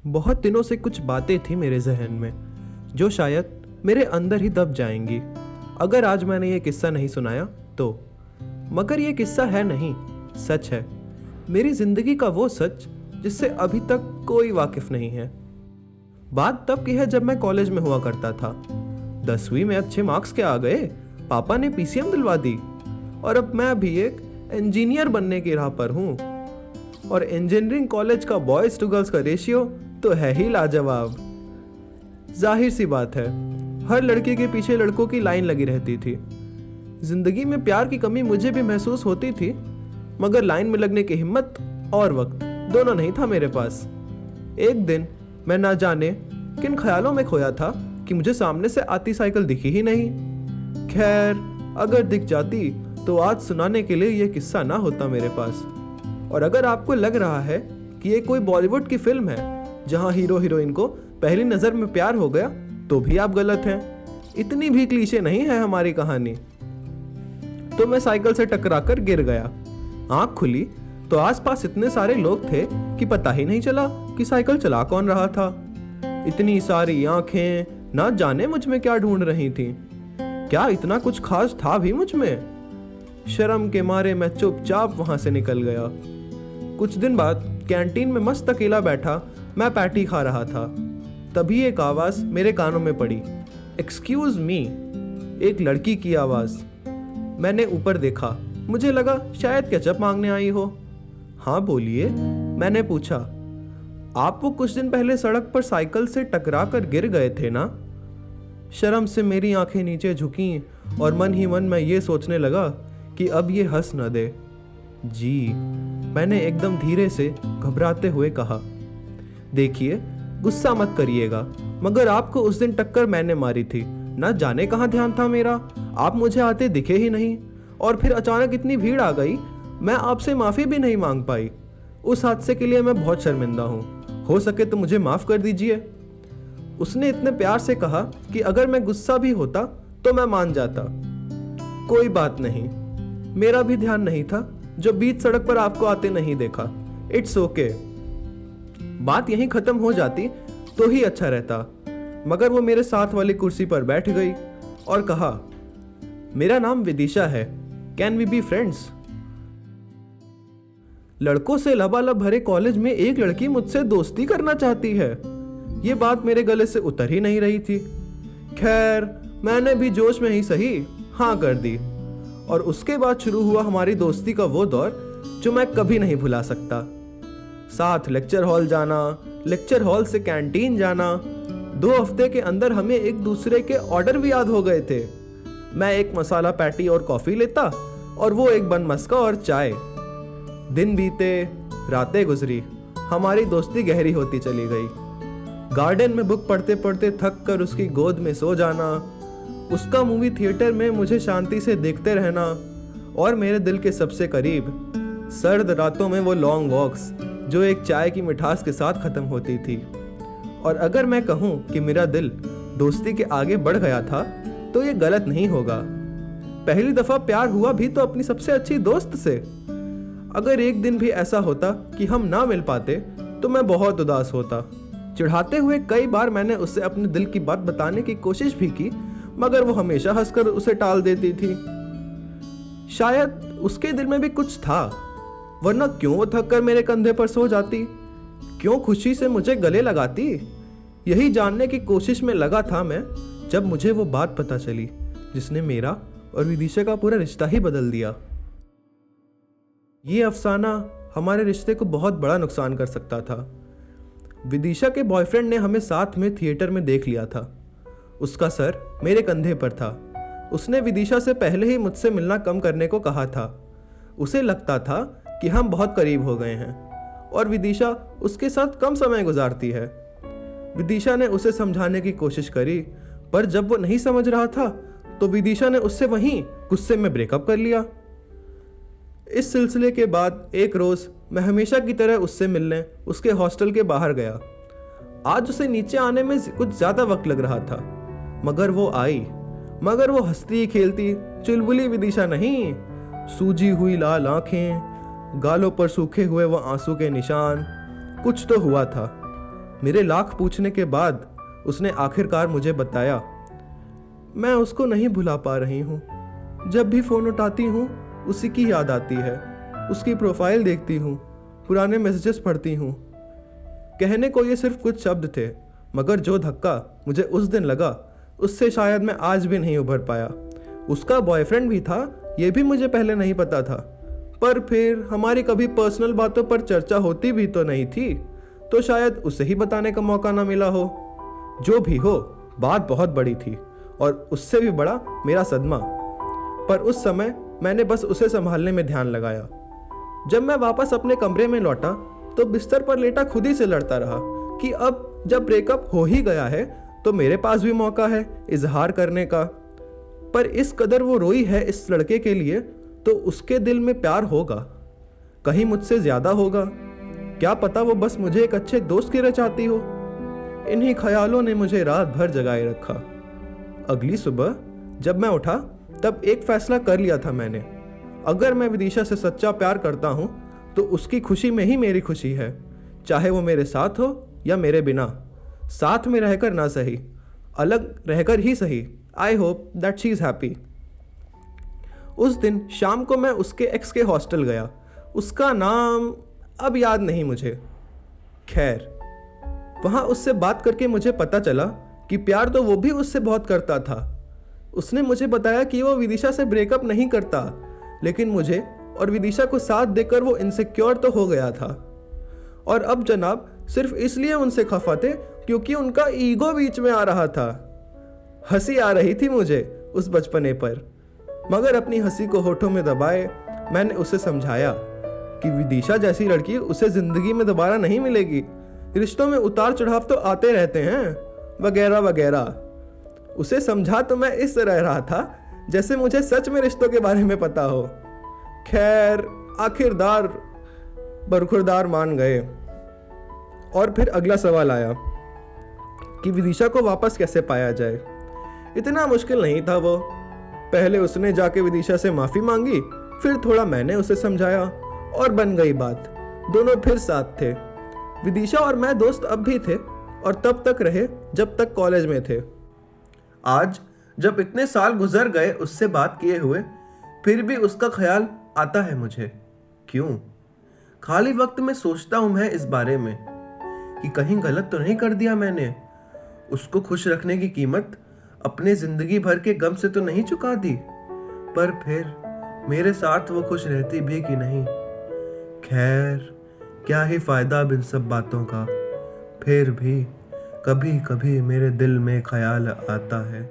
बहुत दिनों से कुछ बातें थी मेरे जहन में जो शायद मेरे अंदर ही दब जाएंगी अगर आज मैंने ये किस्सा नहीं सुनाया तो। मगर ये किस्सा है नहीं, सच है। मेरी जिंदगी का वो सच जिससे अभी तक कोई वाकिफ नहीं है। बात तब की है जब मैं कॉलेज में हुआ करता था। 10वीं में अच्छे मार्क्स के आ गए, पापा ने पीसीएम दिलवा दी और अब मैं भी एक इंजीनियर बनने की राह पर हूँ। और इंजीनियरिंग कॉलेज का बॉयज टू गर्ल्स का रेशियो तो है ही लाजवाब। जाहिर सी बात है, हर लड़के के पीछे लड़कों की लाइन लगी रहती थी। जिंदगी में प्यार की कमी मुझे भी महसूस होती थी, मगर लाइन में लगने की हिम्मत और वक्त दोनों नहीं था मेरे पास। एक दिन मैं ना जाने किन ख्यालों में खोया था कि मुझे सामने से आती साइकिल दिखी ही नहीं। खैर, अगर दिख जाती तो आज सुनाने के लिए यह किस्सा ना होता मेरे पास। और अगर आपको लग रहा है कि ये कोई बॉलीवुड की फिल्म है जहां हीरो हीरोइन को पहली नजर में प्यार हो गया, तो भी आप गलत हैं। इतनी भी क्लीशे नहीं है हमारी कहानी। तो मैं साइकिल से टकराकर गिर गया। आंख खुली तो आसपास इतने सारे लोग थे कि पता ही नहीं चला कि साइकिल चला कौन रहा था। इतनी सारी आंखें ना जाने मुझ में क्या ढूंढ रही थीं। क्या इतना कुछ खास था भी मुझ में? शर्म के मारे मैं चुपचाप वहां से निकल गया। कुछ दिन बाद कैंटीन में मस्त अकेला बैठा मैं पैटी खा रहा था। तभी एक आवाज मेरे कानों में पड़ी, एक्सक्यूज मी। एक लड़की की आवाज। मैंने ऊपर देखा, मुझे लगा शायद केचप मांगने आई हो। हाँ बोलिए, मैंने पूछा। आप वो कुछ दिन पहले सड़क पर साइकिल से टकरा कर गिर गए थे ना? शर्म से मेरी आंखें नीचे झुकी और मन ही मन मैं ये सोचने लगा कि अब ये हंस न दे। जी, मैंने एकदम धीरे से घबराते हुए कहा। देखिए, गुस्सा मत करिएगा, मगर आपको उस दिन टक्कर मैंने मारी थी। ना जाने कहाँ ध्यान था मेरा, आप मुझे आते दिखे ही नहीं। और फिर अचानक इतनी भीड़ आ गई, मैं आपसे माफ़ी भी नहीं मांग पाई। उस हादसे के लिए मैं बहुत शर्मिंदा हूँ। हो सके तो मुझे माफ़ कर दीजिए। उसने इतने प्यार से कहा कि अगर मैं गुस्सा भी होता तो मैं मान जाता। कोई बात नहीं, मेरा भी ध्यान नहीं था जो बीच सड़क पर आपको आते नहीं देखा। It's okay. बात यहीं खत्म हो जाती तो ही अच्छा रहता, मगर वो मेरे साथ वाली कुर्सी पर बैठ गई और कहा, मेरा नाम विदिशा है, कैन वी बी फ्रेंड्स? लड़कों से लबालब भरे कॉलेज में एक लड़की मुझसे दोस्ती करना चाहती है। ये बात मेरे गले से उतर ही नहीं रही थी। खैर, मैंने भी जोश में ही सही हाँ कर दी। और उसके बाद शुरू हुआ हमारी दोस्ती का वो दौर जो मैं कभी नहीं भुला सकता। साथ लेक्चर हॉल जाना, लेक्चर हॉल से कैंटीन जाना। 2 हफ्ते के अंदर हमें एक दूसरे के ऑर्डर भी याद हो गए थे। मैं एक मसाला पैटी और कॉफी लेता और वो एक बन मस्का और चाय। दिन बीते, रातें गुजरी, हमारी दोस्ती गहरी होती चली गई। गार्डन में बुक पढ़ते पढ़ते थक कर उसकी गोद में सो जाना, उसका मूवी थिएटर में मुझे शांति से देखते रहना, और मेरे दिल के सबसे करीब सर्द रातों में वो लॉन्ग वॉक्स जो एक चाय की मिठास के साथ खत्म होती थी। और अगर मैं कहूँ कि मेरा दिल दोस्ती के आगे बढ़ गया था तो ये गलत नहीं होगा। पहली दफा प्यार हुआ भी तो अपनी सबसे अच्छी दोस्त से। अगर एक दिन भी ऐसा होता कि हम ना मिल पाते तो मैं बहुत उदास होता। चिढ़ाते हुए कई बार मैंने उससे अपने दिल की बात बताने की कोशिश भी की, मगर वो हमेशा हंसकर उसे टाल देती थी। शायद उसके दिल में भी कुछ था, वरना क्यों वो थक कर मेरे कंधे पर सो जाती, क्यों खुशी से मुझे गले लगाती। यही जानने की कोशिश में लगा था मैं, जब मुझे वो बात पता चली जिसने मेरा और विदिशा का पूरा रिश्ता ही बदल दिया। ये अफसाना हमारे रिश्ते को बहुत बड़ा नुकसान कर सकता था। विदिशा के बॉयफ्रेंड ने हमें साथ में थिएटर में देख लिया था। उसका सर मेरे कंधे पर था। उसने विदिशा से पहले ही मुझसे मिलना कम करने को कहा था। उसे लगता था कि हम बहुत करीब हो गए हैं और विदिशा उसके साथ कम समय गुजारती है। विदिशा ने उसे समझाने की कोशिश करी, पर जब वो नहीं समझ रहा था तो विदिशा ने उससे वहीं गुस्से में ब्रेकअप कर लिया। इस सिलसिले के बाद एक रोज मैं हमेशा की तरह उससे मिलने उसके हॉस्टल के बाहर गया। आज उसे नीचे आने में कुछ ज्यादा वक्त लग रहा था, मगर वो आई। मगर वो हंसती खेलती चुलबुली विदिशा नहीं, सूजी हुई लाल आंखें, गालों पर सूखे हुए वो आंसू के निशान। कुछ तो हुआ था। मेरे लाख पूछने के बाद उसने आखिरकार मुझे बताया, मैं उसको नहीं भुला पा रही हूँ। जब भी फ़ोन उठाती हूँ उसी की याद आती है। उसकी प्रोफाइल देखती हूँ, पुराने मैसेजेस पढ़ती हूँ। कहने को ये सिर्फ कुछ शब्द थे, मगर जो धक्का मुझे उस दिन लगा उससे शायद मैं आज भी नहीं उभर पाया। उसका बॉयफ्रेंड भी था, ये भी मुझे पहले नहीं पता था, पर फिर हमारी कभी पर्सनल बातों पर चर्चा होती भी तो नहीं थी, तो शायद उसे ही बताने का मौका ना मिला हो। जो भी हो, बात बहुत बड़ी थी और उससे भी बड़ा मेरा सदमा। पर उस समय मैंने बस उसे संभालने में ध्यान लगाया। जब मैं वापस अपने कमरे में लौटा तो बिस्तर पर लेटा खुद ही से लड़ता रहा कि अब जब ब्रेकअप हो ही गया है तो मेरे पास भी मौका है इजहार करने का। पर इस कदर वो रोई है इस लड़के के लिए, तो उसके दिल में प्यार होगा, कहीं मुझसे ज्यादा होगा। क्या पता वो बस मुझे एक अच्छे दोस्त की तरह चाहती हो। इन्हीं ख्यालों ने मुझे रात भर जगाए रखा। अगली सुबह जब मैं उठा तब एक फैसला कर लिया था मैंने। अगर मैं विदिशा से सच्चा प्यार करता हूं तो उसकी खुशी में ही मेरी खुशी है, चाहे वो मेरे साथ हो या मेरे बिना। साथ में रहकर ना सही, अलग रहकर ही सही। I hope that she is happy. उस दिन शाम को मैं उसके एक्स के हॉस्टल गया। उसका नाम अब याद नहीं मुझे। खैर, वहाँ उससे बात करके मुझे पता चला कि प्यार तो वो भी उससे बहुत करता था। उसने मुझे बताया कि वो विदिशा से ब्रेकअप नहीं करता, लेकिन मुझे और विदिशा को साथ देकर वो इनसिक्योर तो हो गया था। और अब जनाब सिर्फ इसलिए उनसे खफा थे क्योंकि उनका ईगो बीच में आ रहा था। हंसी आ रही थी मुझे उस बचपने पर, मगर अपनी हंसी को होठों में दबाए मैंने उसे समझाया कि विदिशा जैसी लड़की उसे जिंदगी में दोबारा नहीं मिलेगी। रिश्तों में उतार चढ़ाव तो आते रहते हैं, वगैरह वगैरह। उसे समझा तो मैं इस तरह रहा था जैसे मुझे सच में रिश्तों के बारे में पता हो। खैर, आखिरदार बरखुरदार मान गए। और फिर अगला सवाल आया कि विदिशा को वापस कैसे पाया जाए। इतना मुश्किल नहीं था वो। पहले उसने जाके विदिशा से माफ़ी मांगी, फिर थोड़ा मैंने उसे समझाया और बन गई बात। दोनों फिर साथ थे। विदिशा और मैं दोस्त अब भी थे और तब तक रहे जब तक कॉलेज में थे। आज जब इतने साल गुजर गए उससे बात किए हुए, फिर भी उसका ख्याल आता है मुझे। क्यों? खाली वक्त में सोचता हूं मैं इस बारे में कि कहीं गलत तो नहीं कर दिया मैंने। उसको खुश रखने की कीमत अपने जिंदगी भर के गम से तो नहीं चुका दी, पर फिर मेरे साथ वो खुश रहती भी कि नहीं। खैर, क्या ही फायदा अब इन सब बातों का। फिर भी कभी कभी मेरे दिल में ख्याल आता है।